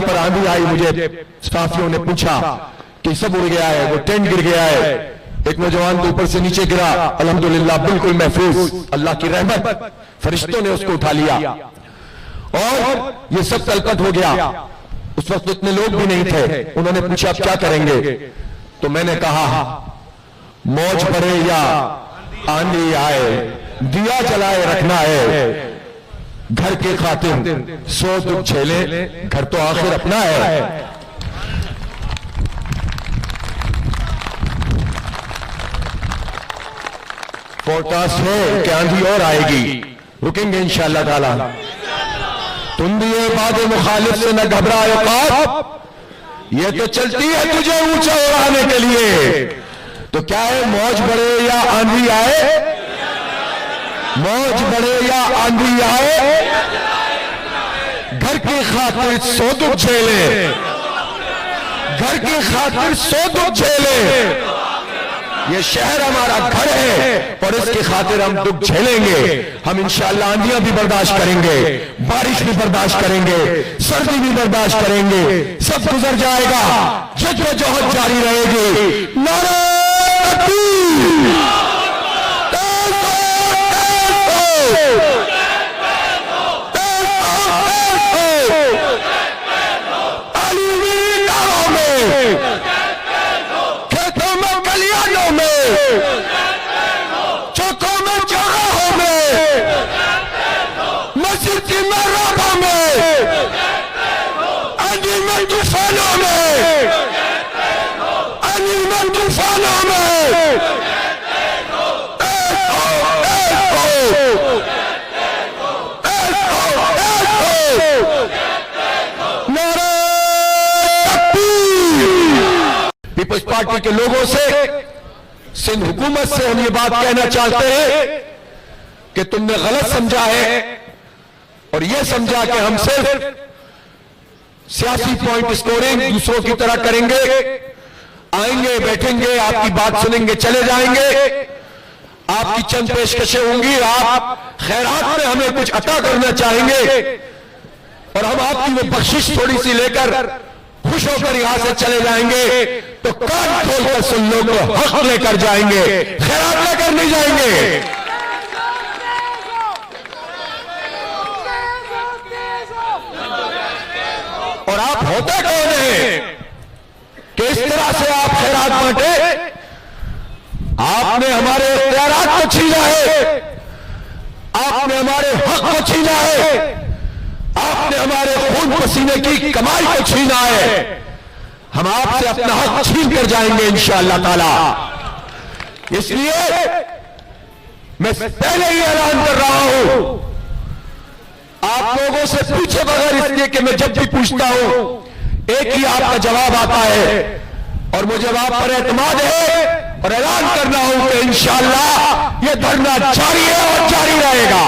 पर आंधी आई, मुझे साथियों ने पूछा कि सब उड़ गया है, वो टेंट गिर गया है, एक नौजवान ऊपर से नीचे गिरा, अल्हम्दुलिल्लाह बिल्कुल महफूज, अल्लाह की रहमत, फरिश्तों ने उसको उठा लिया और ये सब तलकट हो गया। उस वक्त इतने लोग भी नहीं थे। उन्होंने पूछा आप क्या करेंगे, तो मैंने कहा मौज पड़े या आंधी आए, दिया जलाए रखना है, घर के खातिर सौ दुख झेले, घर तो आखिर अपना है। फोरकास्ट है कि आंधी और आएगी, रुकेंगे इंशाअल्लाह ताला। तुम दिए बादे मुखालिफ से न घबराए औकात, ये तो चलती है तुझे ऊंचा उड़ाने के लिए। तो क्या है, मौज बढ़े या आंधी आए, मौज बढ़े या आंधी आए, घर की खातिर सौ दुख झेले, घर की खातिर सौ दुख झेले। ये शहर हमारा घर है और इसकी खातिर हम दुख झेलेंगे। हम इंशाअल्लाह आंधियां भी बर्दाश्त करेंगे, बारिश भी बर्दाश्त करेंगे, सर्दी भी बर्दाश्त करेंगे, सब गुजर जाएगा, जद्दोजहद जारी रहेगी। नारे तकबीर, खेतों में, गलियानों में, चौकों में, चौराहों में, मस्जिद की महराबों में, आंधी में, तूफानों में, आंधी में, तूफानों में, पीपल्स पार्टी के लोगों से, सिंध हुकूमत से हम ये बात कहना चाहते हैं कि तुमने गलत समझा है और यह समझा कि हम सिर्फ सियासी पॉइंट स्कोरिंग दूसरों की तरह करेंगे, आएंगे, बैठेंगे, आपकी बात सुनेंगे, चले जाएंगे, आपकी चंद पेशकशें होंगी, आप खैरात में हमें कुछ अता करना चाहेंगे और हम आपकी वो बख्शिश थोड़ी सी लेकर खुश होकर यहां से चले जाएंगे, तो कान खोलकर सुन लो, तो हक लेकर जाएंगे, खैरात लेकर नहीं जाएंगे। और आप होते कौन हैं कि इस तरह से आप खैरात बांटे? आपने हमारे इख्तियारात को छीना है, आपने हमारे हक को छीना है, आपने हमारे खून पसीने की कमाई को छीना है। हम आपसे अपना हक छीन कर जाएंगे इंशाअल्लाह ताला। इसलिए मैं पहले ही ऐलान कर रहा हूं, आप लोगों से पूछे बगैर, इसलिए कि मैं जब भी पूछता हूं एक ही आपका जवाब आता है और मुझे जवाब पर एतमाद है और ऐलान करना हूं कि इंशाअल्लाह ये धरना जारी है और जारी रहेगा।